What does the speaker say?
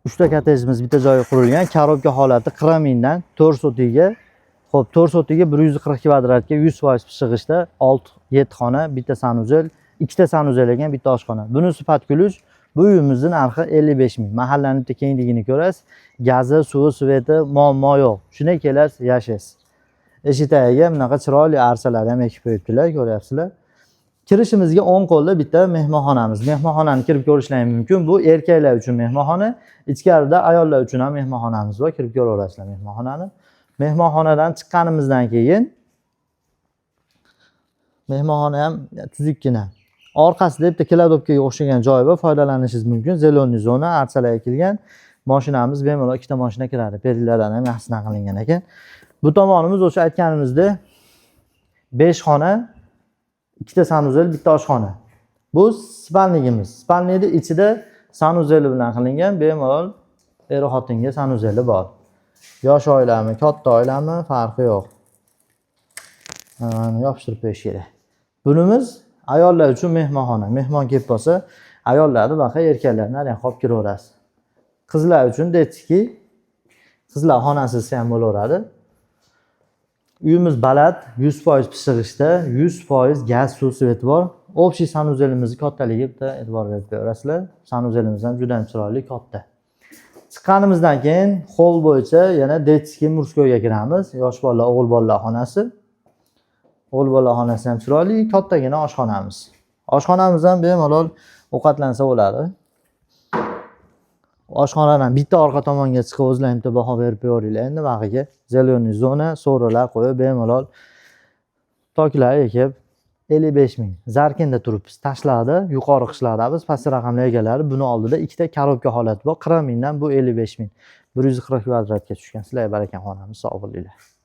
3ta kottejimiz bitta joyga qurilgan. Korobka holati Kramindan 4 sotiga. Xo'p, 4 sotiga 140 kvadratga 100% pishig'ishda 6-7 xona, bitta sanuzel, ikkita sanuzel ekan, bitta oshxona. Buni sifat kulush. Bu uyimizning narxi 55 ming. Mahallaning bitta kengligini ko'rasiz. Gazi, suvi, sveti muammo yo'q. Shuna kelasiz, yashaysiz. Eshik tagiga bunaqa chiroyli arsalar ham ekib qo'yibdilar, ko'ryapsizlar. Kirishimizga 10 qo'lda bitta mehmonxonamiz. Mehmonxonani kirib ko'rishlaring mumkin. Bu erkaklar uchun mehmonxona, ichkarida ayollar uchun ham mehmonxonamiz bor. Kirib ko'raverasizlar mehmonxonani. Mehmonxonadan chiqqanimizdan keyin mehmonxona ham tuzukkina. Orqasida bitta kladovkaga o'xshagan joy bor, foydalanishingiz mumkin. Zeloniy zona, arsalar ekilgan. Mashinamiz bemalol ikkita mashina kiradi. Perlardan ham yaxshidan qilingan ekan. Bu tomonimiz o'sha aytganimizda 5 xona, ikkita sanuzel, bitta oshxona. Bu spalnigimiz. Spalniyda ichida sanuzeli bilan qilingan, bemalol er-xotinga sanuzeli bor. Yosh oilami, katta oilami farqi yo'q. Yopishtirib qo'yish kerak. Bunimiz ayollar uchun mehmonxona. Mehmon kelib qolsa, ayollarni baqa erkaklarni ham qolib kiraverasiz. Qizlar uchun detski, qizlar xonasi ham bo'laveradi. Uyimiz baland, 100% pishig'ishda, 100% gaz, suv, svet bor. Общий sanuzelimizni kattaligiga bitta e'tibor berib ko'rasizlar. Sanuzelimiz ham juda ham chiroyli, katta. Chiqqanimizdan keyin hol bo'yicha yana detski murskoyga kiramiz. Yosh bolalar, o'g'il bolalar xonasi. O'g'il bolalar xonasi ham chiroyli, kattagina oshxonamiz. Oshxonamiz ham bemalol ovqatlansa bo'ladi. Oshxonadan bitta orqa tomonga chiqib o'zlaring bitta baho berib qo'yinglar. Endi bag'iga zeloniy zona, so'rilar qo'yib bemalol toklar ekib 55 ming. Zarkinda turibmiz. Tashladi, yuqori qishlarda biz past raqamli egalari. Buni oldida ikkita korobka holati bor. Kramindan bu 55 ming. 140 kvadratga tushgan. Sizlarga barakan xonamiz, sog' bo'linglar.